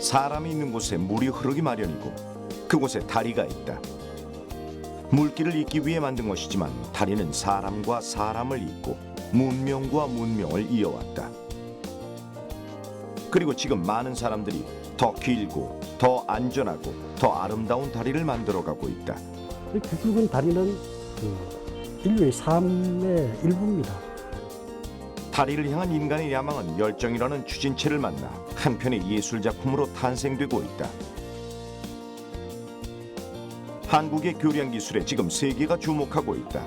사람이 있는 곳에 물이 흐르기 마련이고 그곳에 다리가 있다. 물길을 잇기 위해 만든 것이지만 다리는 사람과 사람을 잇고 문명과 문명을 이어왔다. 그리고 지금 많은 사람들이 더 길고 더 안전하고 더 아름다운 다리를 만들어가고 있다. 그 굵은 다리는 인류의 삶의 일부입니다. 다리를 향한 인간의 야망은 열정이라는 추진체를 만나 한편의 예술작품으로 탄생되고 있다. 한국의 교량 기술에 지금 세계가 주목하고 있다.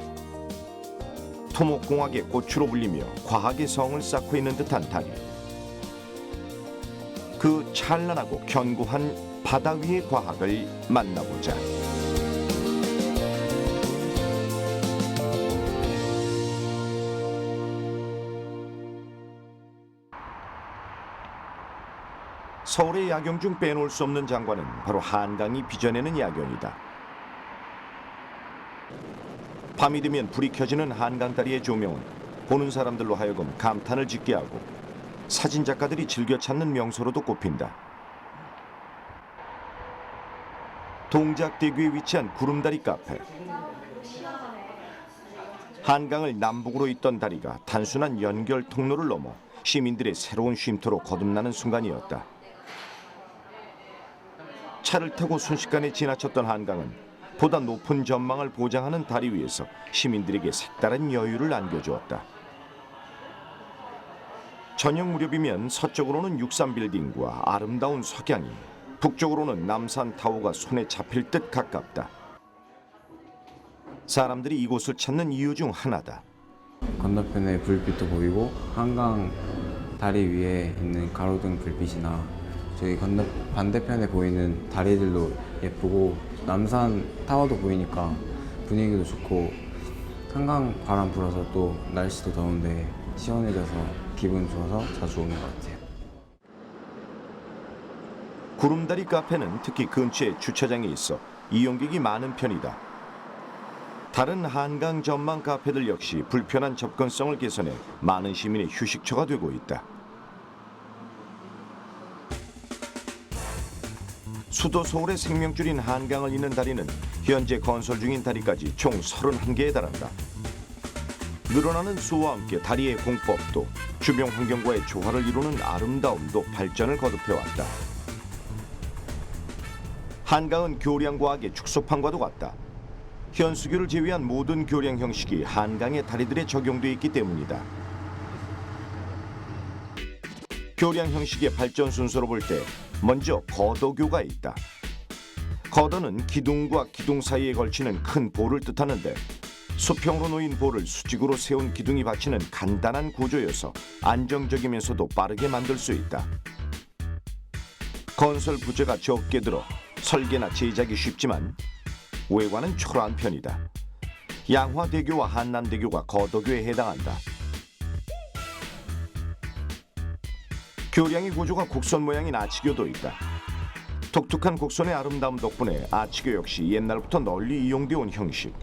토목공학의 꽃으로 불리며 과학의 성을 쌓고 있는 듯한 다리. 그 찬란하고 견고한 바다 위의 과학을 만나보자. 서울의 야경 중 빼놓을 수 없는 장관은 바로 한강이 빚어내는 야경이다. 밤이 되면 불이 켜지는 한강다리의 조명은 보는 사람들로 하여금 감탄을 짓게 하고 사진작가들이 즐겨 찾는 명소로도 꼽힌다. 동작대교에 위치한 구름다리 카페. 한강을 남북으로 잇던 다리가 단순한 연결 통로를 넘어 시민들의 새로운 쉼터로 거듭나는 순간이었다. 차를 타고 순식간에 지나쳤던 한강은 보다 높은 전망을 보장하는 다리 위에서 시민들에게 색다른 여유를 안겨주었다. 저녁 무렵이면 서쪽으로는 63빌딩과 아름다운 석양이, 북쪽으로는 남산타워가 손에 잡힐 듯 가깝다. 사람들이 이곳을 찾는 이유 중 하나다. 건너편에 불빛도 보이고 한강 다리 위에 있는 가로등 불빛이나 저희 반대편에 보이는 다리들도 예쁘고 남산 타워도 보이니까 분위기도 좋고 한강 바람 불어서 또 날씨도 더운데 시원해져서 기분 좋아서 자주 오는 것 같아요. 구름다리 카페는 특히 근처에 주차장이 있어 이용객이 많은 편이다. 다른 한강 전망 카페들 역시 불편한 접근성을 개선해 많은 시민의 휴식처가 되고 있다. 수도 서울의 생명줄인 한강을 잇는 다리는 현재 건설 중인 다리까지 총 31개에 달한다. 늘어나는 수와 함께 다리의 공법도 주변 환경과의 조화를 이루는 아름다움도 발전을 거듭해왔다. 한강은 교량과학의 축소판과도 같다. 현수교를 제외한 모든 교량 형식이 한강의 다리들에 적용돼 있기 때문이다. 교량 형식의 발전 순서로 볼 때 먼저 거도교가 있다. 거도는 기둥과 기둥 사이에 걸치는 큰 볼을 뜻하는데 수평으로 놓인 볼을 수직으로 세운 기둥이 받치는 간단한 구조여서 안정적이면서도 빠르게 만들 수 있다. 건설 부재가 적게 들어 설계나 제작이 쉽지만 외관은 초라한 편이다. 양화대교와 한남대교가 거도교에 해당한다. 교량의 구조가 곡선 모양인 아치교도 있다. 독특한 곡선의 아름다움 덕분에 아치교 역시 옛날부터 널리 이용되어 온 형식.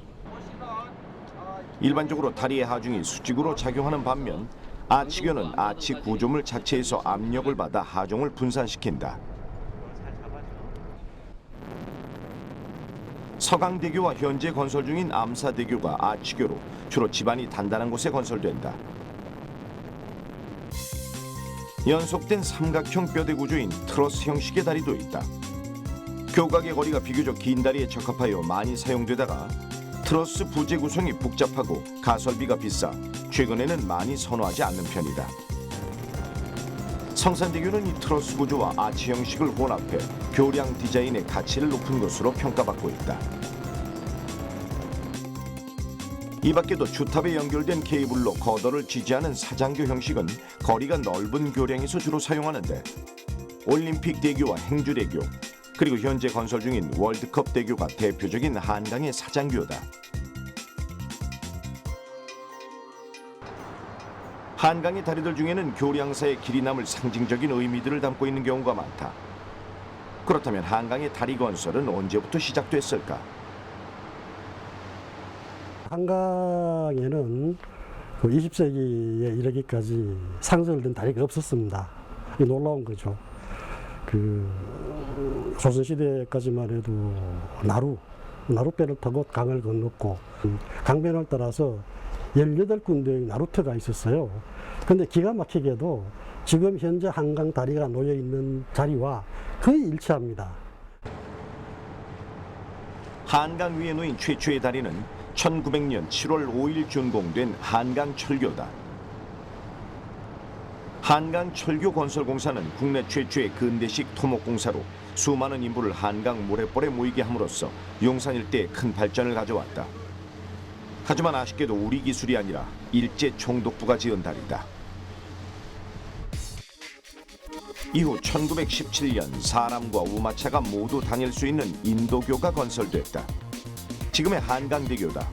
일반적으로 다리의 하중이 수직으로 작용하는 반면 아치교는 아치 구조물 자체에서 압력을 받아 하중을 분산시킨다. 서강대교와 현재 건설 중인 암사대교가 아치교로 주로 지반이 단단한 곳에 건설된다. 연속된 삼각형 뼈대 구조인 트러스 형식의 다리도 있다. 교각의 거리가 비교적 긴 다리에 적합하여 많이 사용되다가 트러스 부재 구성이 복잡하고 가설비가 비싸 최근에는 많이 선호하지 않는 편이다. 성산대교는 이 트러스 구조와 아치 형식을 혼합해 교량 디자인의 가치를 높은 것으로 평가받고 있다. 이 밖에도 주탑에 연결된 케이블로 거도를 지지하는 사장교 형식은 거리가 넓은 교량에서 주로 사용하는데 올림픽 대교와 행주대교 그리고 현재 건설 중인 월드컵 대교가 대표적인 한강의 사장교다. 한강의 다리들 중에는 교량사의 길이 남을 상징적인 의미들을 담고 있는 경우가 많다. 그렇다면 한강의 다리 건설은 언제부터 시작됐을까? 한강에는 20세기에 이르기까지 상설된 다리가 없었습니다. 이게 놀라운 거죠. 조선시대까지만 해도 나룻배를 타고 강을 건넜고 강변을 따라서 18군데의 나루터가 있었어요. 근데 기가 막히게도 지금 현재 한강 다리가 놓여 있는 자리와 거의 일치합니다. 한강 위에 놓인 최초의 다리는 1900년 7월 5일 준공된 한강철교다. 한강철교건설공사는 국내 최초의 근대식 토목공사로 수많은 인부를 한강 모래벌에 모이게 함으로써 용산 일대에 큰 발전을 가져왔다. 하지만 아쉽게도 우리 기술이 아니라 일제 총독부가 지은 다리다. 이후 1917년 사람과 우마차가 모두 다닐 수 있는 인도교가 건설됐다. 지금의 한강대교다.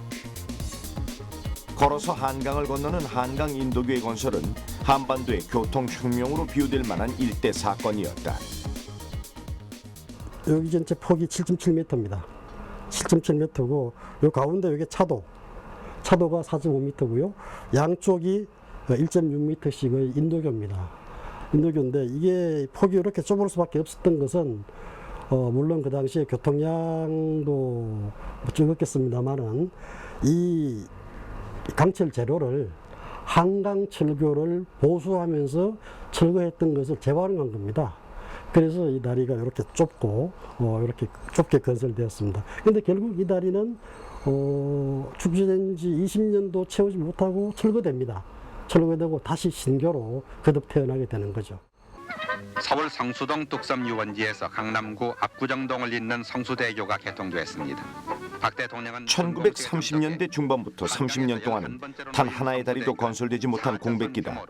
걸어서 한강을 건너는 한강 인도교의 건설은 한반도의 교통혁명으로 비유될 만한 일대 사건이었다. 여기 전체 폭이 7.7m입니다. 7.7m고 요 가운데 여기 차도가 4.5m고요. 양쪽이 1.6m씩의 인도교입니다. 인도교인데 이게 폭이 이렇게 좁을 수밖에 없었던 것은 물론 그 당시에 교통량도 적었겠습니다만은 이 강철 재료를 한강철교를 보수하면서 철거했던 것을 재활용한 겁니다. 그래서 이 다리가 이렇게 좁고 이렇게 좁게 건설되었습니다. 그런데 결국 이 다리는 축제된 지 20년도 채우지 못하고 철거됩니다. 철거되고 다시 신교로 거듭 태어나게 되는 거죠. 서울 성수동 뚝섬 유원지에서 강남구 압구정동을 잇는 성수대교가 개통됐습니다. 박 대통령은 1930년대 중반부터 30년 동안은 단 하나의 다리도 건설되지 못한 공백기다.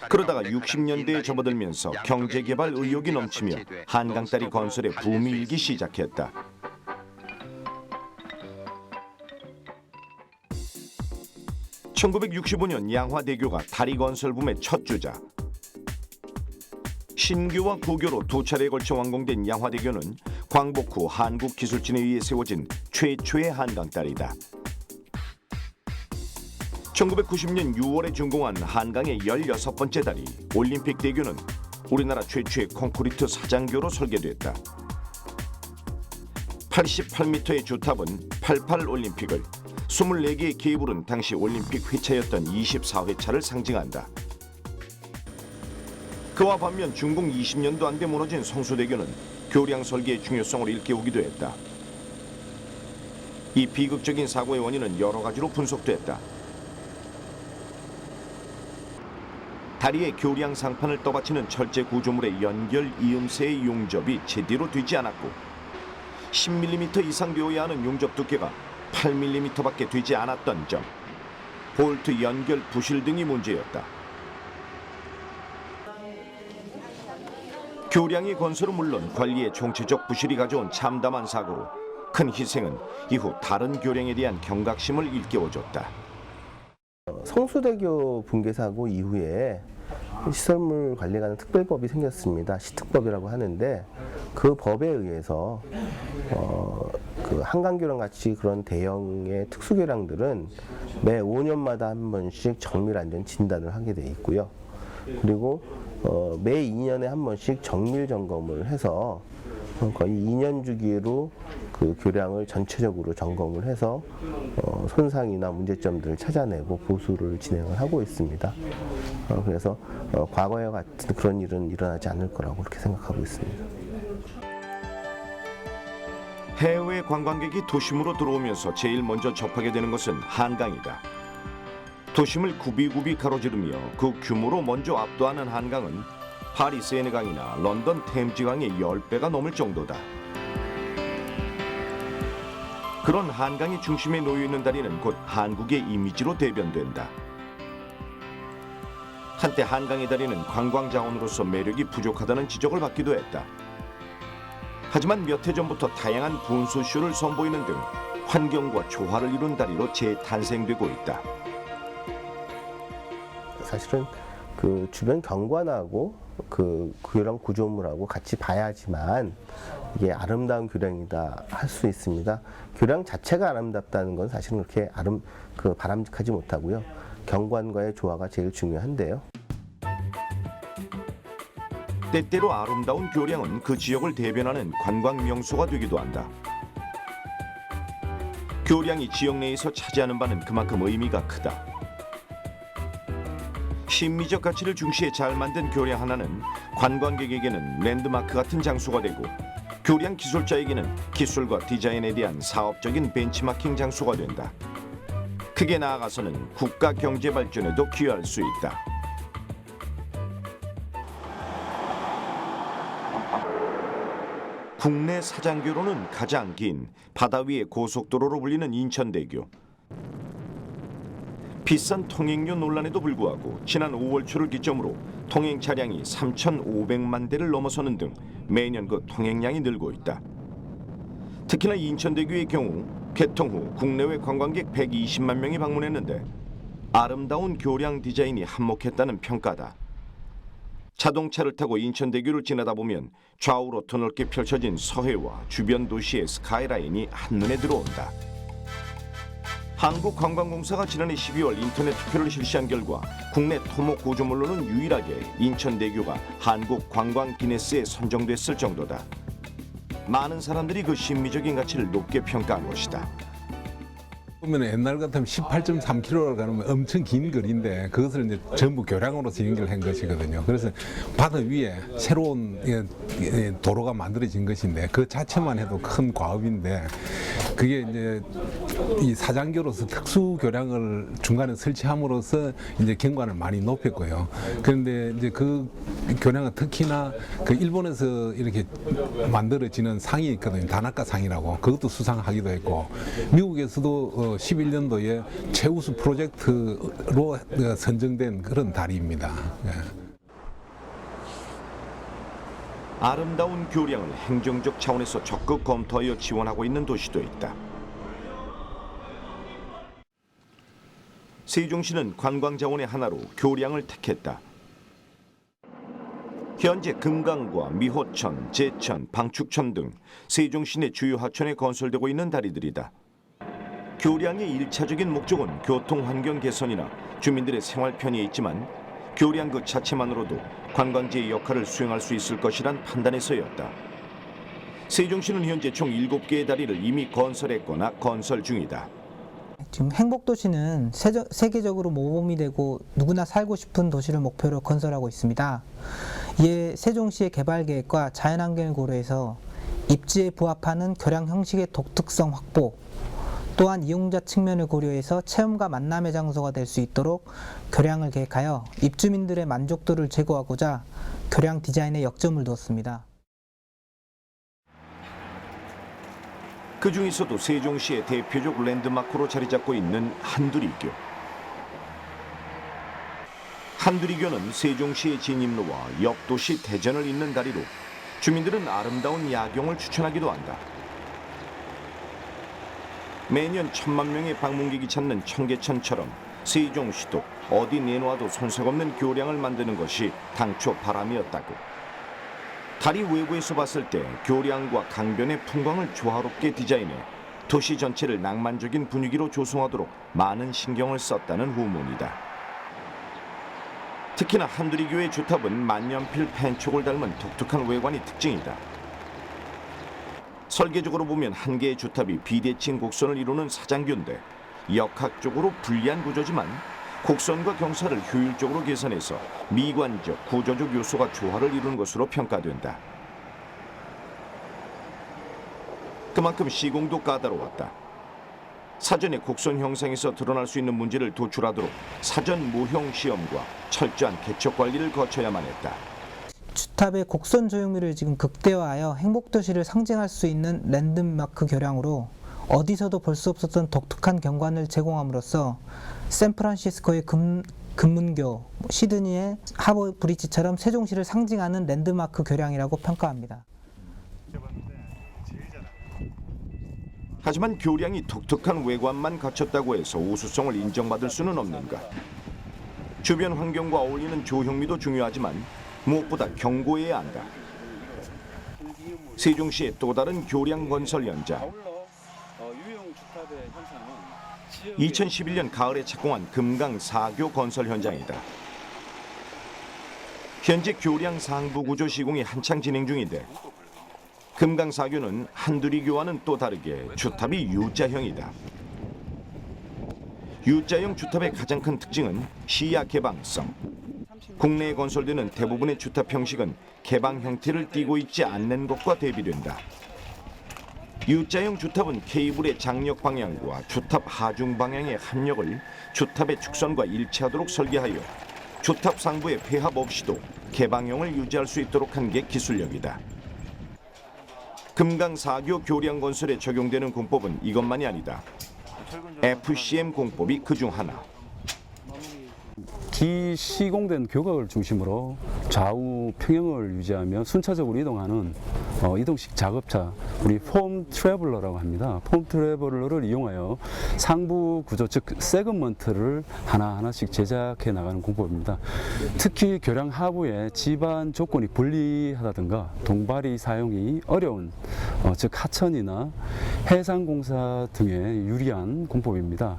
그러다가 60년대에 접어들면서 경제개발 의욕이 넘치며 한강다리 건설에 붐이 일기 시작했다. (1965년) 양화대교가 다리 건설 붐의 첫 주자. 신교와 구교로 두 차례에 걸쳐 완공된 양화대교는 광복 후 한국기술진에 의해 세워진 최초의 한강다리다. 1990년 6월에 준공한 한강의 16번째 다리 올림픽대교는 우리나라 최초의 콘크리트 사장교로 설계됐다. 88m의 주탑은 88올림픽을, 24개의 케이블은 당시 올림픽 회차였던 24회차를 상징한다. 그와 반면 준공 20년도 안 돼 무너진 성수대교는 교량 설계의 중요성을 일깨우기도 했다. 이 비극적인 사고의 원인은 여러 가지로 분석됐다. 다리에 교량 상판을 떠받치는 철제 구조물의 연결 이음새의 용접이 제대로 되지 않았고 10mm 이상 되어야 하는 용접 두께가 8mm밖에 되지 않았던 점, 볼트 연결 부실 등이 문제였다. 교량의 건설은 물론 관리의 총체적 부실이 가져온 참담한 사고로 큰 희생은 이후 다른 교량에 대한 경각심을 일깨워줬다. 성수대교 붕괴 사고 이후에 시설물 관리에 관한 특별법이 생겼습니다. 시특법이라고 하는데 그 법에 의해서 그 한강교량 같이 그런 대형의 특수교량들은 매 5년마다 한 번씩 정밀 안전 진단을 하게 돼 있고요. 그리고 매 2년에 한 번씩 정밀 점검을 해서 거의 2년 주기로 그 교량을 전체적으로 점검을 해서 손상이나 문제점들을 찾아내고 보수를 진행을 하고 있습니다. 그래서 과거와 같은 그런 일은 일어나지 않을 거라고 그렇게 생각하고 있습니다. 해외 관광객이 도심으로 들어오면서 제일 먼저 접하게 되는 것은 한강이다. 도심을 굽이굽이 가로지르며 그 규모로 먼저 압도하는 한강은 파리 세네강이나 런던 템즈강의 10배가 넘을 정도다. 그런 한강의 중심에 놓여있는 다리는 곧 한국의 이미지로 대변된다. 한때 한강의 다리는 관광자원으로서 매력이 부족하다는 지적을 받기도 했다. 하지만 몇 해 전부터 다양한 분수쇼를 선보이는 등 환경과 조화를 이룬 다리로 재탄생되고 있다. 사실은 그 주변 경관하고 그 교량 구조물하고 같이 봐야지만 이게 아름다운 교량이다 할 수 있습니다. 교량 자체가 아름답다는 건 사실은 그렇게 바람직하지 못하고요. 경관과의 조화가 제일 중요한데요. 때때로 아름다운 교량은 그 지역을 대변하는 관광 명소가 되기도 한다. 교량이 지역 내에서 차지하는 바는 그만큼 의미가 크다. 심미적 가치를 중시해 잘 만든 교량 하나는 관광객에게는 랜드마크 같은 장소가 되고, 교량 기술자에게는 기술과 디자인에 대한 사업적인 벤치마킹 장소가 된다. 크게 나아가서는 국가 경제 발전에도 기여할 수 있다. 국내 사장교로는 가장 긴 바다 위의 고속도로로 불리는 인천대교. 비싼 통행료 논란에도 불구하고 지난 5월 초를 기점으로 통행 차량이 3,500만 대를 넘어서는 등 매년 그 통행량이 늘고 있다. 특히나 인천대교의 경우 개통 후 국내외 관광객 120만 명이 방문했는데 아름다운 교량 디자인이 한몫했다는 평가다. 자동차를 타고 인천대교를 지나다 보면 좌우로 드넓게 펼쳐진 서해와 주변 도시의 스카이라인이 한눈에 들어온다. 한국관광공사가 지난해 12월 인터넷 투표를 실시한 결과 국내 토목 구조물로는 유일하게 인천대교가 한국관광 기네스에 선정됐을 정도다. 많은 사람들이 그 심미적인 가치를 높게 평가한 것이다. 보면 옛날 같으면 18.3km를 가면 엄청 긴 거리인데 그것을 이제 전부 교량으로서 연결한 것이거든요. 그래서 바다 위에 새로운 도로가 만들어진 것인데 그 자체만 해도 큰 과업인데 그게 이제 이 사장교로서 특수 교량을 중간에 설치함으로써 이제 경관을 많이 높였고요. 그런데 이제 그 교량은 특히나 그 일본에서 이렇게 만들어지는 상이 있거든요. 다나카 상이라고. 그것도 수상하기도 했고 미국에서도 11년도에 최우수 프로젝트로 선정된 그런 다리입니다. 예. 아름다운 교량을 행정적 차원에서 적극 검토하여 지원하고 있는 도시도 있다. 세종시는 관광자원의 하나로 교량을 택했다. 현재 금강과 미호천, 제천, 방축천 등 세종시 내 주요 하천에 건설되고 있는 다리들이다. 교량의 일차적인 목적은 교통 환경 개선이나 주민들의 생활 편의에 있지만 교량 그 자체만으로도 관광지의 역할을 수행할 수 있을 것이란 판단에서였다. 세종시는 현재 총 7개의 다리를 이미 건설했거나 건설 중이다. 지금 행복도시는 세계적으로 모범이 되고 누구나 살고 싶은 도시를 목표로 건설하고 있습니다. 이에 세종시의 개발 계획과 자연환경을 고려해서 입지에 부합하는 교량 형식의 독특성 확보, 또한 이용자 측면을 고려해서 체험과 만남의 장소가 될 수 있도록 교량을 계획하여 입주민들의 만족도를 제고하고자 교량 디자인에 역점을 두었습니다. 그 중에서도 세종시의 대표적 랜드마크로 자리 잡고 있는 한두리교. 한두리교는 세종시의 진입로와 옆 도시 대전을 잇는 다리로 주민들은 아름다운 야경을 추천하기도 한다. 매년 1,000만 명의 방문객이 찾는 청계천처럼 세종시도 어디 내놓아도 손색 없는 교량을 만드는 것이 당초 바람이었다고. 다리 외부에서 봤을 때 교량과 강변의 풍광을 조화롭게 디자인해 도시 전체를 낭만적인 분위기로 조성하도록 많은 신경을 썼다는 후문이다. 특히나 한두리교의 주탑은 만년필 펜촉을 닮은 독특한 외관이 특징이다. 설계적으로 보면 한 개의 주탑이 비대칭 곡선을 이루는 사장교인데 역학적으로 불리한 구조지만 곡선과 경사를 효율적으로 계산해서 미관적, 구조적 요소가 조화를 이루는 것으로 평가된다. 그만큼 시공도 까다로웠다. 사전에 곡선 형상에서 드러날 수 있는 문제를 도출하도록 사전 모형 시험과 철저한 개척 관리를 거쳐야만 했다. 주탑의 곡선 조형미를 지금 극대화하여 행복도시를 상징할 수 있는 랜드마크 교량으로 어디서도 볼 수 없었던 독특한 경관을 제공함으로써 샌프란시스코의 금문교, 시드니의 하버 브리지처럼 세종시를 상징하는 랜드마크 교량이라고 평가합니다. 하지만 교량이 독특한 외관만 갖췄다고 해서 우수성을 인정받을 수는 없는가. 주변 환경과 어울리는 조형미도 중요하지만 무엇보다 견고해야 한다. 세종시의 또 다른 교량 건설 현장. 2011년 가을에 착공한 금강 4교 건설 현장이다. 현재 교량 상부 구조 시공이 한창 진행 중인데 금강사교는 한두리교와는 또 다르게 주탑이 U자형이다. U자형 주탑의 가장 큰 특징은 시야 개방성. 국내에 건설되는 대부분의 주탑 형식은 개방 형태를 띠고 있지 않는 것과 대비된다. U자형 주탑은 케이블의 장력 방향과 주탑 하중 방향의 합력을 주탑의 축선과 일치하도록 설계하여 주탑 상부의 폐합 없이도 개방형을 유지할 수 있도록 한 게 기술력이다. 금강사교 교량 건설에 적용되는 공법은 이것만이 아니다. FCM 공법이 그중 하나. 기시공된 교각을 중심으로 좌우 평형을 유지하며 순차적으로 이동하는 이동식 작업차, 우리 폼 트래블러라고 합니다. 폼 트래블러를 이용하여 상부 구조, 즉 세그먼트를 하나하나씩 제작해 나가는 공법입니다. 특히 교량 하부에 지반 조건이 불리하다든가 동발이 사용이 어려운 즉 하천이나 해상공사 등에 유리한 공법입니다.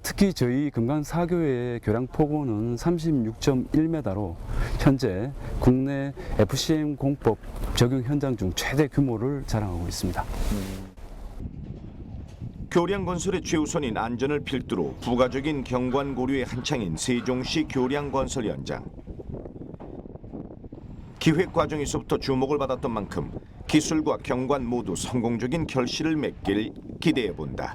특히 저희 금강사교의 교량 폭우는 36.1m로 현재 국내 FCM 공법 적용 현장 중 최대 규모를 자랑하고 있습니다. 교량 건설의 최우선인 안전을 필두로 부가적인 경관 고려의 한창인 세종시 교량 건설 현장. 기획 과정에서부터 주목을 받았던 만큼 기술과 경관 모두 성공적인 결실을 맺길 기대해 본다.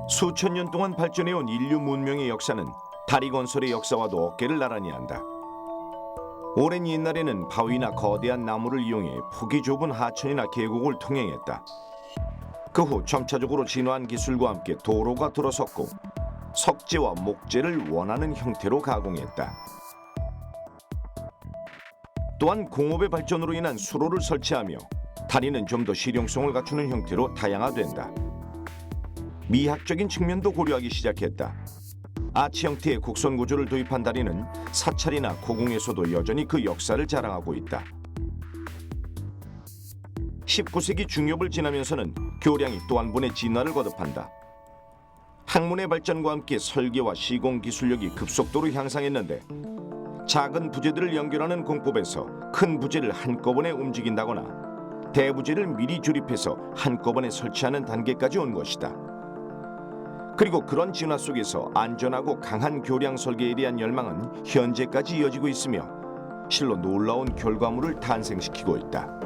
수천 년 동안 발전해온 인류 문명의 역사는 다리 건설의 역사와도 어깨를 나란히 한다. 오랜 옛날에는 바위나 거대한 나무를 이용해 폭이 좁은 하천이나 계곡을 통행했다. 그 후 점차적으로 진화한 기술과 함께 도로가 들어섰고 석재와 목재를 원하는 형태로 가공했다. 또한 공업의 발전으로 인한 수로를 설치하며 다리는 좀 더 실용성을 갖추는 형태로 다양화된다. 미학적인 측면도 고려하기 시작했다. 아치 형태의 곡선 구조를 도입한 다리는 사찰이나 고궁에서도 여전히 그 역사를 자랑하고 있다. 19세기 중엽을 지나면서는 교량이 또 한 번의 진화를 거듭한다. 학문의 발전과 함께 설계와 시공 기술력이 급속도로 향상했는데 작은 부재들을 연결하는 공법에서 큰 부재를 한꺼번에 움직인다거나 대부재를 미리 조립해서 한꺼번에 설치하는 단계까지 온 것이다. 그리고 그런 진화 속에서 안전하고 강한 교량 설계에 대한 열망은 현재까지 이어지고 있으며 실로 놀라운 결과물을 탄생시키고 있다.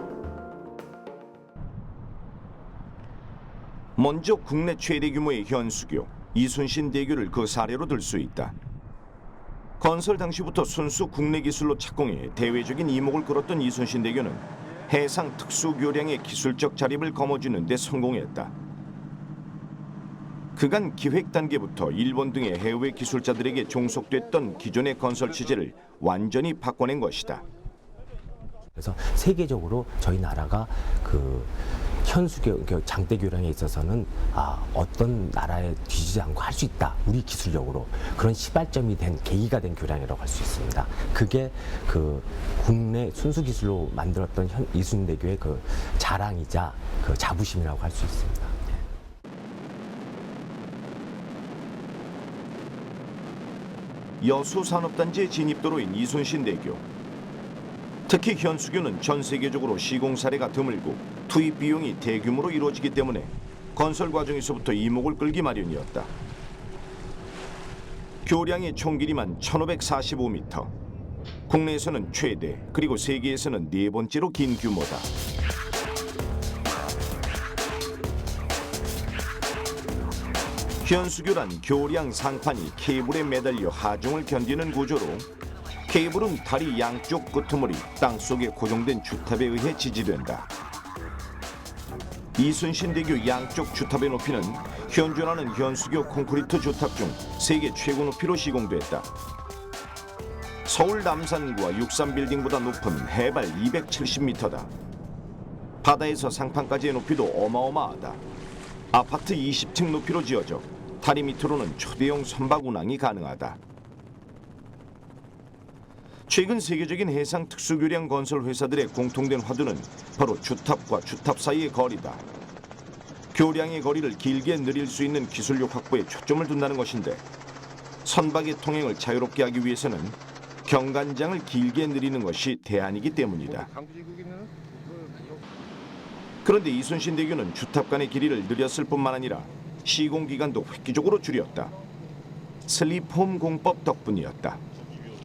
먼저 국내 최대 규모의 현수교 이순신 대교를 그 사례로 들 수 있다. 건설 당시부터 순수 국내 기술로 착공해 대외적인 이목을 끌었던 이순신 대교는 해상 특수 교량의 기술적 자립을 거머쥐는 데 성공했다. 그간 기획 단계부터 일본 등의 해외 기술자들에게 종속됐던 기존의 건설 체제를 완전히 바꿔낸 것이다. 그래서 세계적으로 저희 나라가 그 현수교, 장대 교량에 있어서는 어떤 나라에 뒤지지 않고 할 수 있다. 우리 기술력으로 그런 시발점이 된 계기가 된 교량이라고 할 수 있습니다. 그게 그 국내 순수 기술로 만들었던 이순대교의 그 자랑이자 그 자부심이라고 할 수 있습니다. 여수산업단지의 진입도로인 이순신대교. 특히 현수교는 전 세계적으로 시공 사례가 드물고 투입 비용이 대규모로 이루어지기 때문에 건설 과정에서부터 이목을 끌기 마련이었다. 교량의 총 길이만 1545m. 국내에서는 최대, 그리고 세계에서는 네 번째로 긴 규모다. 현수교란 교량 상판이 케이블에 매달려 하중을 견디는 구조로 케이블은 다리 양쪽 끄트머리 땅속에 고정된 주탑에 의해 지지된다. 이순신대교 양쪽 주탑의 높이는 현존하는 현수교 콘크리트 주탑 중 세계 최고 높이로 시공됐다. 서울 남산과 63빌딩보다 높은 해발 270m다. 바다에서 상판까지의 높이도 어마어마하다. 아파트 20층 높이로 지어져 다리 밑으로는 초대형 선박 운항이 가능하다. 최근 세계적인 해상 특수교량 건설 회사들의 공통된 화두는 바로 주탑과 주탑 사이의 거리다. 교량의 거리를 길게 늘릴 수 있는 기술력 확보에 초점을 둔다는 것인데 선박의 통행을 자유롭게 하기 위해서는 경관장을 길게 늘리는 것이 대안이기 때문이다. 그런데 이순신대교는 주탑 간의 길이를 늘렸을 뿐만 아니라 시공 기간도 획기적으로 줄였다. 슬립홈 공법 덕분이었다.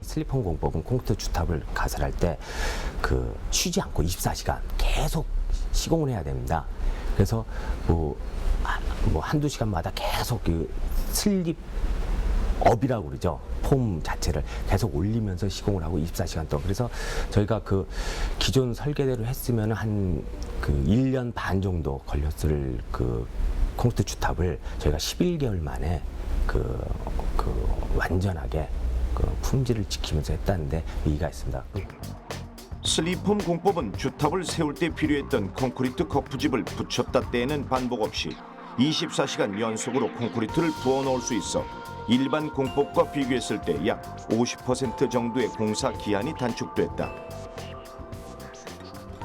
슬립홈 공법은 콘크리트 주탑을 가설할 때 그 쉬지 않고 24시간 계속 시공을 해야 됩니다. 그래서 뭐 한두 시간마다 계속 그 슬립 업이라고 그러죠. 폼 자체를 계속 올리면서 시공을 하고 24시간 동안. 그래서 저희가 그 기존 설계대로 했으면 한 그 1년 반 정도 걸렸을 그 콘크리트 주탑을 저희가 11개월 만에 그 완전하게 그 품질을 지키면서 했다는데 의의가 있습니다. 슬립홈 공법은 주탑을 세울 때 필요했던 콘크리트 거푸집을 붙였다 떼는 반복 없이 24시간 연속으로 콘크리트를 부어 넣을 수 있어 일반 공법과 비교했을 때 약 50% 정도의 공사 기한이 단축됐다.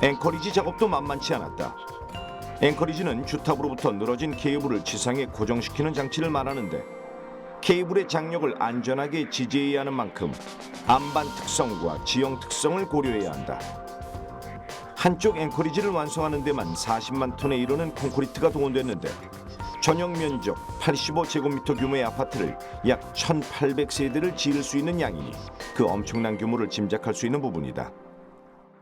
앵커리지 작업도 만만치 않았다. 앵커리지는 주탑으로부터 늘어진 케이블을 지상에 고정시키는 장치를 말하는데 케이블의 장력을 안전하게 지지해야 하는 만큼 안반 특성과 지형 특성을 고려해야 한다. 한쪽 앵커리지를 완성하는 데만 40만 톤에 이르는 콘크리트가 동원됐는데 전용 면적 85제곱미터 규모의 아파트를 약 1,800세대를 지을 수 있는 양이니 그 엄청난 규모를 짐작할 수 있는 부분이다.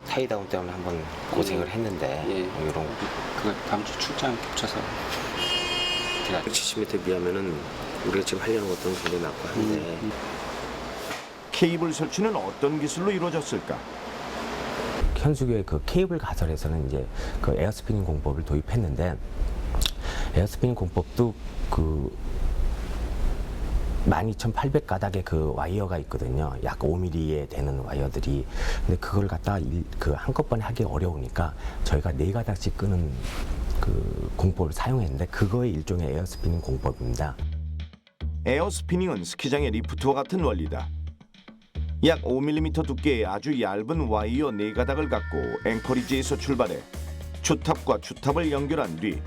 타이다운 때문에 한번 고생을 했는데 이런 그 다음 주 출장 겹쳐서 제가 70m 비하면은 우리가 지금 하려는 것들은 굉장히 많고 한데 케이블 설치는 어떤 기술로 이루어졌을까? 현수교의 그 케이블 가설에서는 이제 그 에어스피닝 공법을 도입했는데 에어스피닝 공법도 그 12,800가닥의 그 와이어가 있거든요. 약 5mm에 되는 와이어들이. 근데 그걸 갖다가 그 한꺼번에 하기 어려우니까 저희가 4가닥씩 끄는 그 공법을 사용했는데 그거의 일종의 에어스피닝 공법입니다. 에어스피닝은 스키장의 리프트와 같은 원리다. 약 5mm 두께의 아주 얇은 와이어 4가닥을 갖고 앵커리지에서 출발해 주탑과 주탑을 연결한 뒤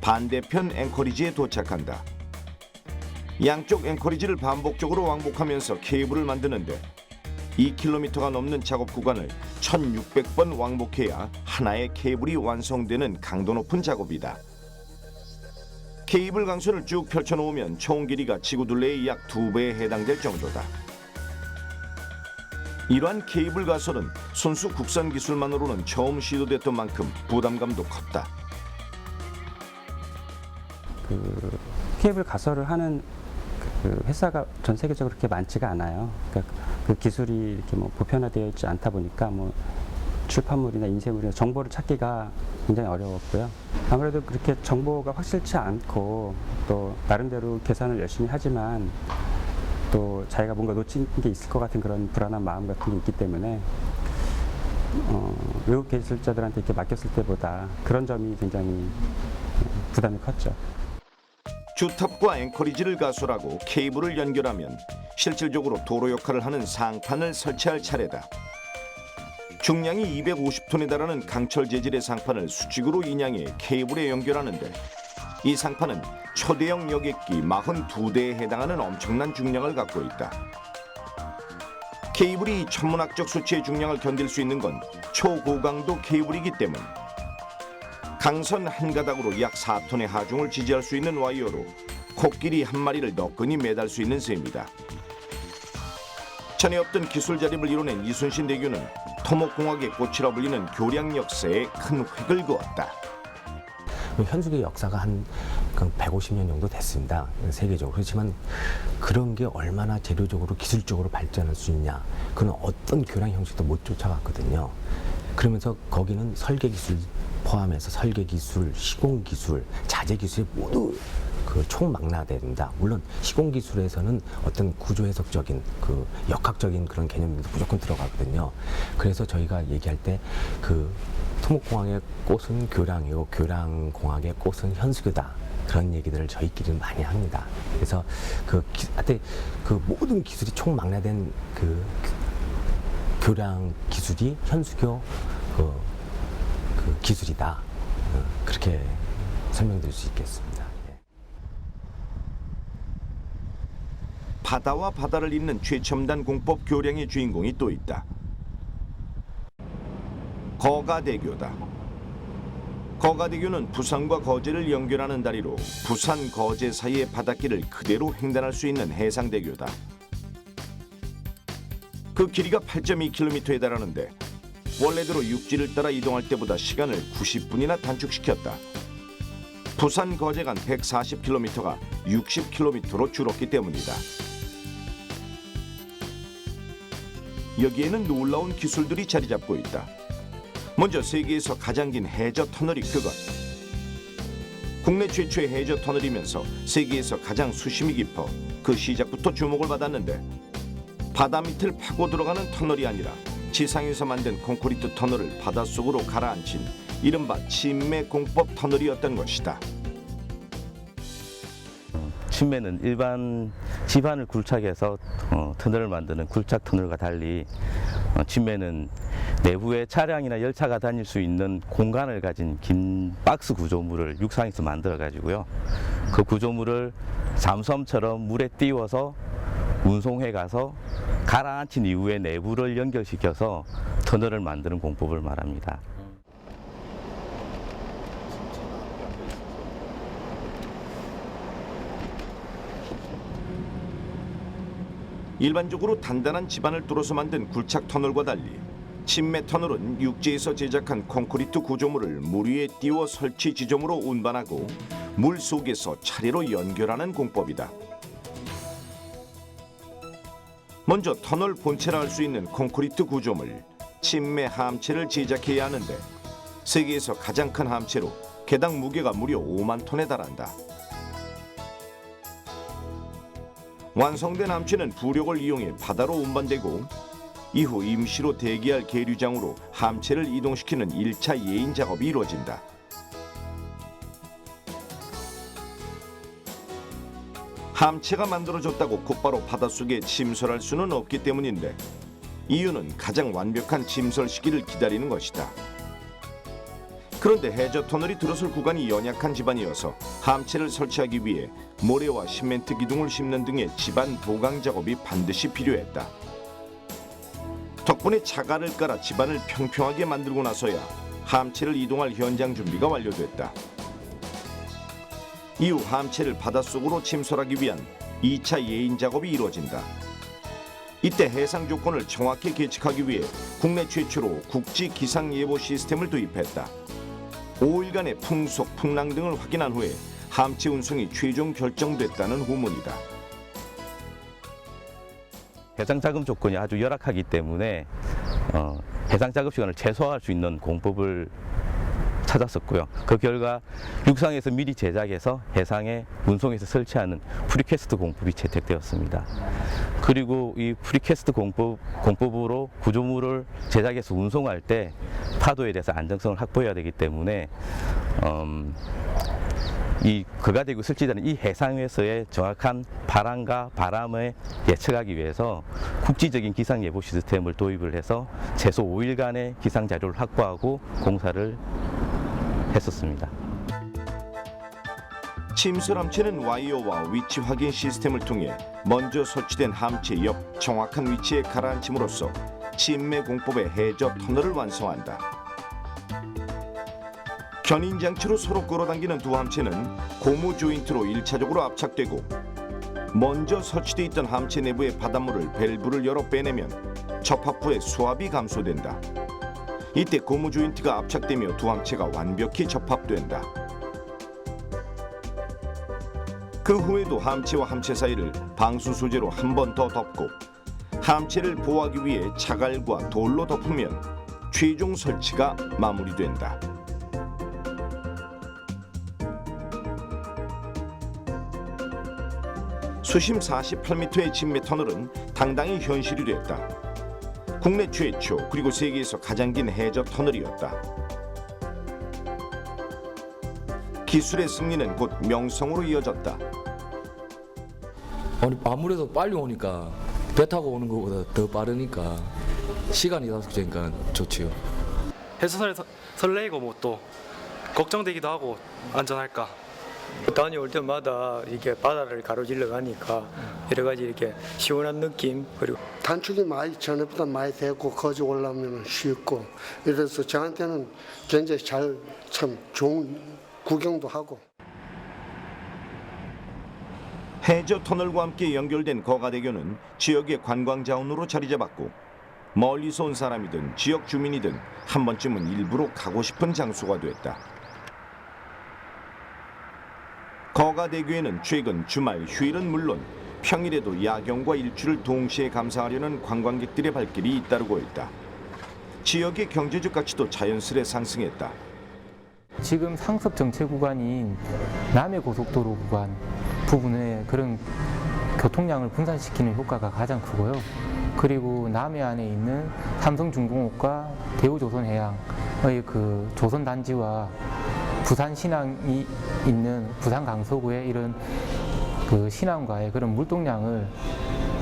반대편 앵커리지에 도착한다. 양쪽 앵커리지를 반복적으로 왕복하면서 케이블을 만드는데 2km가 넘는 작업 구간을 1,600번 왕복해야 하나의 케이블이 완성되는 강도 높은 작업이다. 케이블 강선을 쭉 펼쳐놓으면 총 길이가 지구둘레의 약 2배에 해당될 정도다. 이러한 케이블 가설은 순수 국산 기술만으로는 처음 시도됐던 만큼 부담감도 컸다. 그 케이블 가설을 하는 그 회사가 전 세계적으로 그렇게 많지가 않아요. 그러니까 그 기술이 이렇게 뭐 보편화되어 있지 않다 보니까 뭐 출판물이나 인쇄물이나 정보를 찾기가 굉장히 어려웠고요. 아무래도 그렇게 정보가 확실치 않고 또 나름대로 계산을 열심히 하지만 또 자기가 뭔가 놓친 게 있을 것 같은 그런 불안한 마음 같은 게 있기 때문에 외국 기술자들한테 이렇게 맡겼을 때보다 그런 점이 굉장히 부담이 컸죠. 주탑과 앵커리지를 가설하고 케이블을 연결하면 실질적으로 도로 역할을 하는 상판을 설치할 차례다. 중량이 250톤에 달하는 강철 재질의 상판을 수직으로 인양해 케이블에 연결하는데 이 상판은 초대형 여객기 42대에 해당하는 엄청난 중량을 갖고 있다. 케이블이 천문학적 수치의 중량을 견딜 수 있는 건 초고강도 케이블이기 때문. 강선 한 가닥으로 약 4톤의 하중을 지지할 수 있는 와이어로 코끼리 한 마리를 너끈히 매달 수 있는 셈이다. 전에 없던 기술 자립을 이뤄낸 이순신 대교는 토목공학의 꽃이라 불리는 교량 역사에 큰 획을 그었다. 현수교 역사가 한 150년 정도 됐습니다. 세계적으로. 그렇지만 그런 게 얼마나 재료적으로 기술적으로 발전할 수 있냐. 그런 어떤 교량 형식도 못 쫓아갔거든요. 그러면서 거기는 설계 기술 포함해서 설계 기술, 시공 기술, 자재 기술이 모두 그 총망라됩니다. 물론 시공 기술에서는 어떤 구조 해석적인 그 역학적인 그런 개념도 무조건 들어가거든요. 그래서 저희가 얘기할 때 그 토목공학의 꽃은 교량이고 교량공학의 꽃은 현수교다. 그런 얘기들을 저희끼리는 많이 합니다. 그래서 그 모든 기술이 총망라된 그 교량 기술이 현수교 그 기술이다. 그렇게 설명드릴 수 있겠습니다. 바다와 바다를 잇는 최첨단 공법 교량의 주인공이 또 있다. 거가대교다. 거가대교는 부산과 거제를 연결하는 다리로 부산, 거제 사이의 바닷길을 그대로 횡단할 수 있는 해상대교다. 그 길이가 8.2km에 달하는데 원래대로 육지를 따라 이동할 때보다 시간을 90분이나 단축시켰다. 부산, 거제 간 140km가 60km로 줄었기 때문이다. 여기에는 놀라운 기술들이 자리 잡고 있다. 먼저 세계에서 가장 긴 해저 터널이 그것. 국내 최초의 해저 터널이면서 세계에서 가장 수심이 깊어 그 시작부터 주목을 받았는데 바다 밑을 파고 들어가는 터널이 아니라 지상에서 만든 콘크리트 터널을 바닷속으로 가라앉힌 이른바 침매 공법 터널이었던 것이다. 침매는 일반 지반을 굴착해서 터널을 만드는 굴착 터널과 달리 침매는 내부에 차량이나 열차가 다닐 수 있는 공간을 가진 긴 박스 구조물을 육상에서 만들어 가지고요. 그 구조물을 잠수함처럼 물에 띄워서 운송해 가서 가라앉힌 이후에 내부를 연결시켜서 터널을 만드는 공법을 말합니다. 일반적으로 단단한 지반을 뚫어서 만든 굴착 터널과 달리 침매 터널은 육지에서 제작한 콘크리트 구조물을 물 위에 띄워 설치 지점으로 운반하고 물 속에서 차례로 연결하는 공법이다. 먼저 터널 본체라 할 수 있는 콘크리트 구조물 침매 함체를 제작해야 하는데 세계에서 가장 큰 함체로 개당 무게가 무려 5만 톤에 달한다. 완성된 함체는 부력을 이용해 바다로 운반되고 이후 임시로 대기할 계류장으로 함체를 이동시키는 1차 예인 작업이 이루어진다. 함체가 만들어졌다고 곧바로 바닷속에 침설할 수는 없기 때문인데 이유는 가장 완벽한 침설 시기를 기다리는 것이다. 그런데 해저 터널이 들어설 구간이 연약한 지반이어서 함체를 설치하기 위해 모래와 시멘트 기둥을 심는 등의 지반 보강 작업이 반드시 필요했다. 덕분에 차가를 깔아 지반을 평평하게 만들고 나서야 함체를 이동할 현장 준비가 완료됐다. 이후 함체를 바닷속으로 침설하기 위한 2차 예인 작업이 이루어진다. 이때 해상 조건을 정확히 계측하기 위해 국내 최초로 국지 기상 예보 시스템을 도입했다. 5일간의 풍속, 풍랑 등을 확인한 후에 함체 운송이 최종 결정됐다는 후문이다. 해상 작업 조건이 아주 열악하기 때문에 해상 작업 시간을 최소화할 수 있는 공법을 찾았었고요. 그 결과 육상에서 미리 제작해서 해상에 운송해서 설치하는 프리캐스트 공법이 채택되었습니다. 그리고 이 프리캐스트 공법으로 구조물을 제작해서 운송할 때 파도에 대해서 안정성을 확보해야 되기 때문에 이 거가대교 설치되는 이 해상에서의 정확한 바람과 바람을 예측하기 위해서 국지적인 기상 예보 시스템을 도입을 해서 최소 5일간의 기상 자료를 확보하고 공사를 했었습니다. 침설 함체는 와이어와 위치 확인 시스템을 통해 먼저 설치된 함체 옆 정확한 위치에 가라앉힘으로써 침매 공법의 해저 터널을 완성한다. 견인 장치로 서로 끌어당기는 두 함체는 고무 조인트로 1차적으로 압착되고 먼저 설치돼 있던 함체 내부의 바닷물을 밸브를 열어 빼내면 접합 후에 수압이 감소된다. 이때 고무 조인트가 압착되며 두 함체가 완벽히 접합된다. 그 후에도 함체와 함체 사이를 방수 소재로 한 번 더 덮고 함체를 보호하기 위해 자갈과 돌로 덮으면 최종 설치가 마무리된다. 수심 48m의 침매 터널은 당당히 현실이 됐다. 국내 최초 그리고 세계에서 가장 긴 해저 터널이었다. 기술의 승리는 곧 명성으로 이어졌다. 아무래도 빨리 오니까 배 타고 오는 것보다 더 빠르니까 시간이 단축되니까 좋지요. 해수선에 설레이고 뭐 또 걱정되기도 하고 안전할까 다녀올 때마다 이렇게 바다를 가로질러 가니까 여러 가지 이렇게 시원한 느낌, 그리고 단축이 많이 전에보다 많이 되고 거기 올라오면 쉽고 이래서 저한테는 굉장히 참 좋은 구경도 하고. 해저 터널과 함께 연결된 거가대교는 지역의 관광 자원으로 자리 잡았고 멀리서 온 사람이든 지역 주민이든 한 번쯤은 일부러 가고 싶은 장소가 됐다. 거가대교에는 최근 주말 휴일은 물론 평일에도 야경과 일출을 동시에 감상하려는 관광객들의 발길이 잇따르고 있다. 지역의 경제적 가치도 자연스레 상승했다. 지금 상습 정체 구간인 남해고속도로 구간 부분에 그런 교통량을 분산시키는 효과가 가장 크고요. 그리고 남해 안에 있는 삼성중공업과 대우조선해양의 그 조선단지와 부산 신항이 있는 부산 강서구의 이런 그 신항과의 그런 물동량을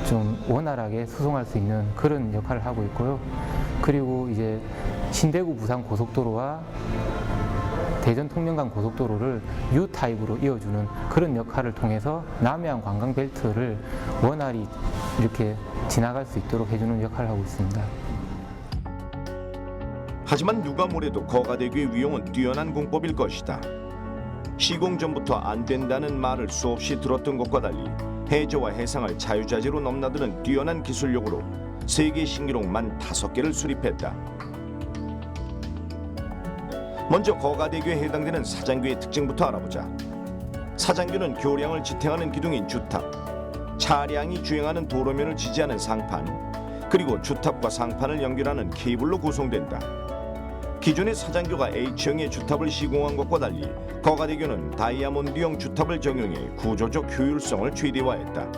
좀 원활하게 수송할 수 있는 그런 역할을 하고 있고요. 그리고 이제 신대구 부산 고속도로와 대전 통영간 고속도로를 U 타입으로 이어주는 그런 역할을 통해서 남해안 관광벨트를 원활히 이렇게 지나갈 수 있도록 해주는 역할을 하고 있습니다. 하지만 누가 뭐래도 거가대교의 위용은 뛰어난 공법일 것이다. 시공 전부터 안 된다는 말을 수없이 들었던 것과 달리 해저와 해상을 자유자재로 넘나드는 뛰어난 기술력으로 세계 신기록만 5개를 수립했다. 먼저 거가대교에 해당되는 사장교의 특징부터 알아보자. 사장교는 교량을 지탱하는 기둥인 주탑, 차량이 주행하는 도로면을 지지하는 상판, 그리고 주탑과 상판을 연결하는 케이블로 구성된다. 기존의 사장교가 H형의 주탑을 시공한 것과 달리 거가대교는 다이아몬드형 주탑을 적용해 구조적 효율성을 최대화했다.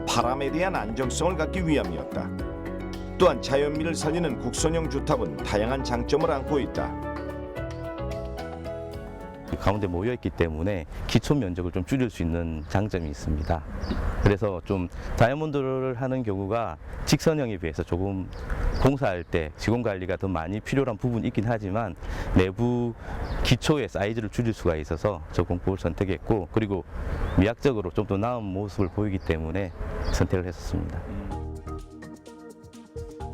바람에 대한 안정성을 갖기 위함이었다. 또한 자연미를 살리는 곡선형 주탑은 다양한 장점을 안고 있다. 가운데 모여있기 때문에 기초 면적을 좀 줄일 수 있는 장점이 있습니다. 그래서 좀 다이아몬드를 하는 경우가 직선형에 비해서 조금 공사할 때 직원 관리가 더 많이 필요한 부분이 있긴 하지만 내부 기초의 사이즈를 줄일 수가 있어서 저 공법을 선택했고, 그리고 미학적으로 좀 더 나은 모습을 보이기 때문에 선택을 했었습니다.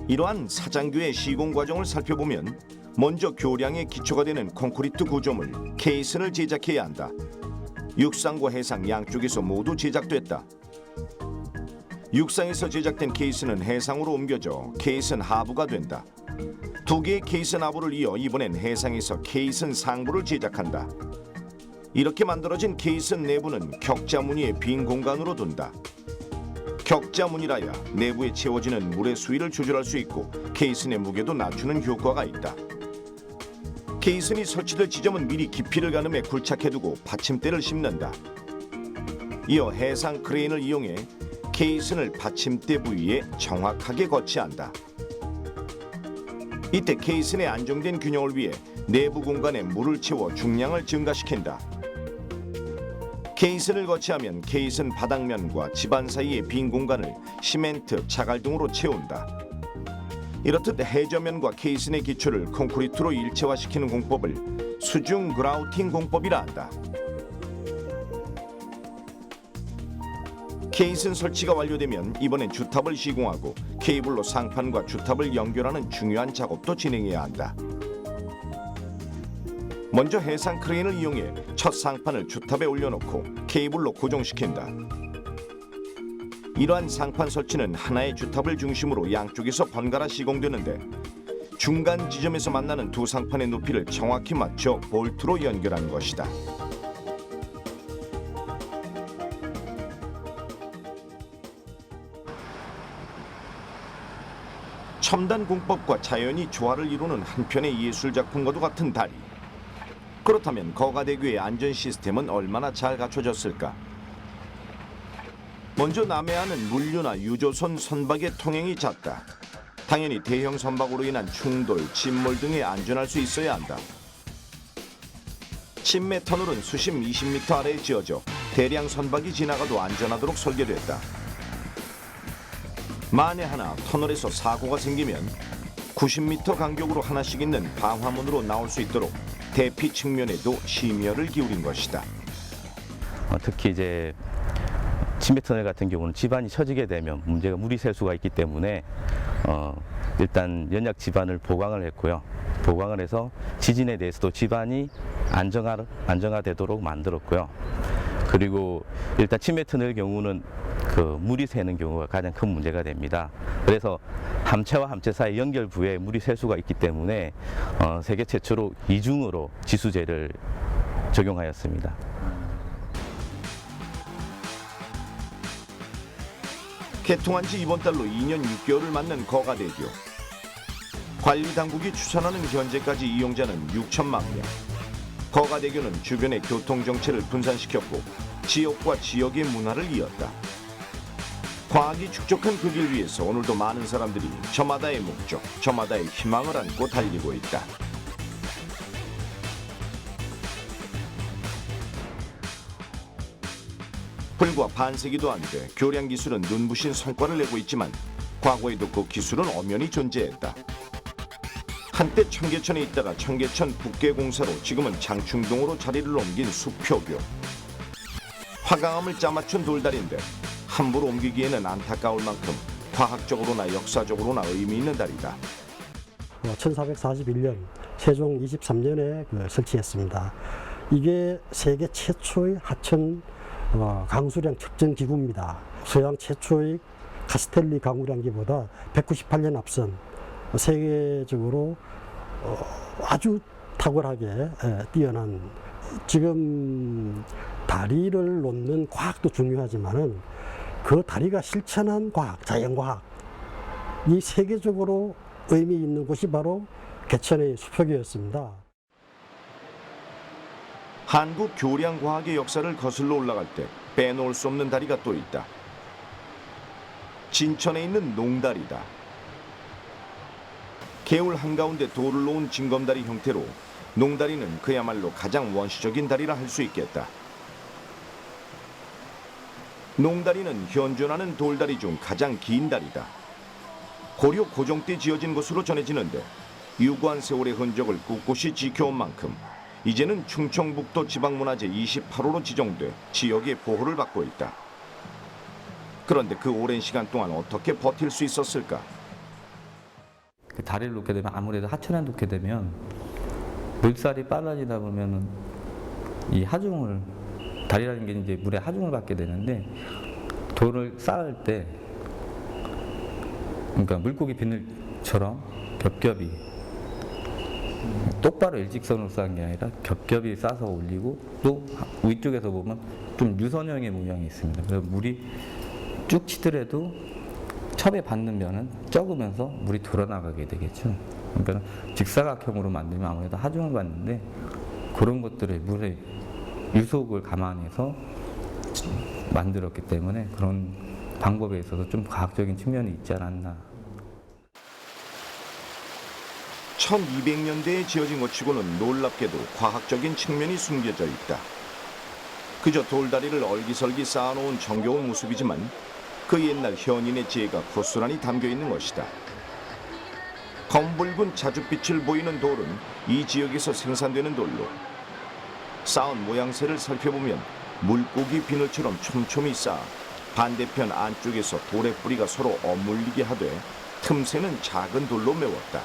이러한 사장교의 시공 과정을 살펴보면 먼저 교량의 기초가 되는 콘크리트 구조물 케이슨을 제작해야 한다. 육상과 해상 양쪽에서 모두 제작됐다. 육상에서 제작된 케이슨은 해상으로 옮겨져 케이슨 하부가 된다. 2개의 케이슨 하부를 이어 이번엔 해상에서 케이슨 상부를 제작한다. 이렇게 만들어진 케이슨 내부는 격자 무늬의 빈 공간으로 둔다. 격자 무늬라야 내부에 채워지는 물의 수위를 조절할 수 있고 케이슨의 무게도 낮추는 효과가 있다. 케이슨이 설치될 지점은 미리 깊이를 가늠해 굴착해두고 받침대를 씹는다. 이어 해상 크레인을 이용해 케이슨을 받침대 부위에 정확하게 거치한다. 이때 케이슨의 안정된 균형을 위해 내부 공간에 물을 채워 중량을 증가시킨다. 케이슨을 거치하면 케이슨 바닥면과 지반 사이의 빈 공간을 시멘트, 자갈 등으로 채운다. 이렇듯 해저면과 케이슨의 기초를 콘크리트로 일체화시키는 공법을 수중 그라우팅 공법이라 한다. 케이슨 설치가 완료되면 이번엔 주탑을 시공하고 케이블로 상판과 주탑을 연결하는 중요한 작업도 진행해야 한다. 먼저 해상 크레인을 이용해 첫 상판을 주탑에 올려놓고 케이블로 고정시킨다. 이러한 상판 설치는 하나의 주탑을 중심으로 양쪽에서 번갈아 시공되는데 중간 지점에서 만나는 두 상판의 높이를 정확히 맞춰 볼트로 연결하는 것이다. 첨단 공법과 자연이 조화를 이루는 한편의 예술작품과도 같은 다리. 그렇다면 거가대교의 안전 시스템은 얼마나 잘 갖춰졌을까? 먼저 남해안은 물류나 유조선 선박의 통행이 잦다. 당연히 대형 선박으로 인한 충돌, 침몰 등에 안전할 수 있어야 한다. 침매 터널은 수심 20m 아래에 지어져 대량 선박이 지나가도 안전하도록 설계됐다. 만에 하나 터널에서 사고가 생기면 90m 간격으로 하나씩 있는 방화문으로 나올 수 있도록 대피 측면에도 심혈을 기울인 것이다. 특히 이제 침해 터널 같은 경우는 지반이 처지게 되면 문제가 물이 셀 수가 있기 때문에 일단 연약 지반을 보강을 했고요. 보강을 해서 지진에 대해서도 지반이 안정화되도록 만들었고요. 그리고 일단 침해 터널 경우는 그 물이 새는 경우가 가장 큰 문제가 됩니다. 그래서 함체와 함체 사이 연결부에 물이 셀 수가 있기 때문에 세계 최초로 이중으로 지수제를 적용하였습니다. 개통한 지 이번 달로 2년 6개월을 맞는 거가대교. 관리 당국이 추산하는 현재까지 이용자는 6천만 명. 거가대교는 주변의 교통 정체를 분산시켰고 지역과 지역의 문화를 이었다. 과학이 축적한 그 길 위에서 오늘도 많은 사람들이 저마다의 목적, 저마다의 희망을 안고 달리고 있다. 불과 반세기도 안 돼 교량 기술은 눈부신 성과를 내고 있지만 과거에도 그 기술은 엄연히 존재했다. 한때 청계천에 있다가 청계천 북계공사로 지금은 장충동으로 자리를 옮긴 수표교. 화강암을 짜맞춘 돌다리인데 함부로 옮기기에는 안타까울 만큼 과학적으로나 역사적으로나 의미 있는 다리다. 1441년 세종 23년에 설치했습니다. 이게 세계 최초의 하천 강수량 측정 기구입니다. 서양 최초의 카스텔리 강우량기보다 198년 앞선 세계적으로 아주 탁월하게 뛰어난, 지금 다리를 놓는 과학도 중요하지만은 그 다리가 실천한 과학, 자연과학, 이 세계적으로 의미 있는 곳이 바로 개천의 수표교였습니다. 한국 교량과학의 역사를 거슬러 올라갈 때 빼놓을 수 없는 다리가 또 있다. 진천에 있는 농다리다. 개울 한가운데 돌을 놓은 징검다리 형태로 농다리는 그야말로 가장 원시적인 다리라 할 수 있겠다. 농다리는 현존하는 돌다리 중 가장 긴 다리다. 고려 고종 때 지어진 것으로 전해지는데 유구한 세월의 흔적을 꿋꿋이 지켜온 만큼 이제는 충청북도 지방문화재 28호로 지정돼 지역의 보호를 받고 있다. 그런데 그 오랜 시간 동안 어떻게 버틸 수 있었을까? 그 다리를 놓게 되면 아무래도 하천에 놓게 되면 물살이 빨라지다 보면은 이 하중을, 다리라는 게 이제 물에 하중을 받게 되는데 돌을 쌓을 때, 그러니까 물고기 비늘처럼 겹겹이 똑바로 일직선으로 쌓은 게 아니라 겹겹이 싸서 올리고, 또 위쪽에서 보면 좀 유선형의 모양이 있습니다. 그래서 물이 쭉 치더라도 첩에 받는 면은 적으면서 물이 돌아나가게 되겠죠. 그러니까 직사각형으로 만들면 아무래도 하중을 받는데 그런 것들을 물의 유속을 감안해서 만들었기 때문에 그런 방법에 있어서 좀 과학적인 측면이 있지 않았나. 1200년대에 지어진 것 치고는 놀랍게도 과학적인 측면이 숨겨져 있다. 그저 돌다리를 얼기설기 쌓아놓은 정겨운 모습이지만 그 옛날 현인의 지혜가 고스란히 담겨있는 것이다. 검붉은 자줏빛을 보이는 돌은 이 지역에서 생산되는 돌로, 쌓은 모양새를 살펴보면 물고기 비늘처럼 촘촘히 쌓아 반대편 안쪽에서 돌의 뿌리가 서로 엇물리게 하되 틈새는 작은 돌로 메웠다.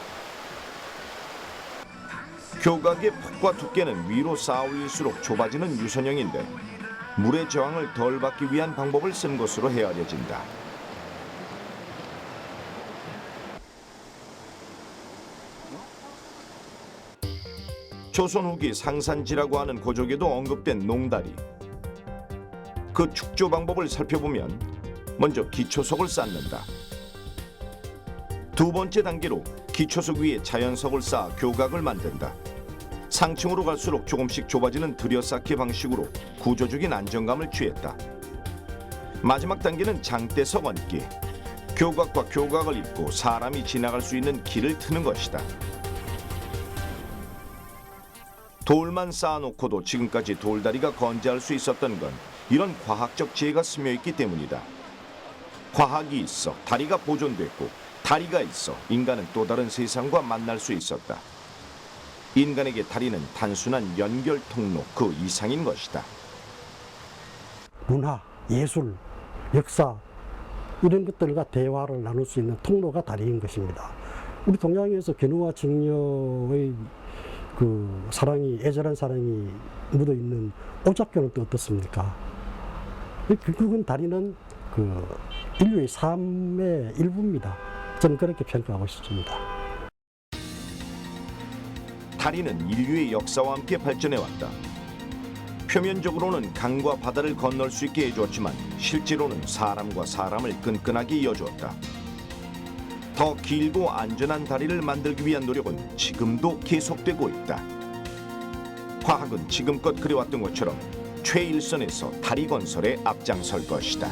교각의 폭과 두께는 위로 쌓아 올릴수록 좁아지는 유선형인데 물의 저항을 덜 받기 위한 방법을 쓴 것으로 헤아려진다. 조선 후기 상산지라고 하는 고족에도 언급된 농다리. 그 축조 방법을 살펴보면 먼저 기초석을 쌓는다. 두 번째 단계로 기초석 위에 자연석을 쌓아 교각을 만든다. 상층으로 갈수록 조금씩 좁아지는 들여쌓기 방식으로 구조적인 안정감을 취했다. 마지막 단계는 장대석 얹기. 교각과 교각을 잇고 사람이 지나갈 수 있는 길을 트는 것이다. 돌만 쌓아놓고도 지금까지 돌다리가 건재할 수 있었던 건 이런 과학적 지혜가 스며있기 때문이다. 과학이 있어 다리가 보존됐고, 다리가 있어 인간은 또 다른 세상과 만날 수 있었다. 인간에게 다리는 단순한 연결 통로 그 이상인 것이다. 문화, 예술, 역사 이런 것들과 대화를 나눌 수 있는 통로가 다리인 것입니다. 우리 동양에서 견우와 직녀의 그 사랑이, 애절한 사랑이 묻어 있는 오작교는 또 어떻습니까? 결국은 다리는 그 인류의 삶의 일부입니다. 저는 그렇게 평가하고 싶습니다. 다리는 인류의 역사와 함께 발전해왔다. 표면적으로는 강과 바다를 건널 수 있게 해주었지만 실제로는 사람과 사람을 끈끈하게 이어주었다. 더 길고 안전한 다리를 만들기 위한 노력은 지금도 계속되고 있다. 과학은 지금껏 그래왔던 것처럼 최일선에서 다리 건설에 앞장설 것이다.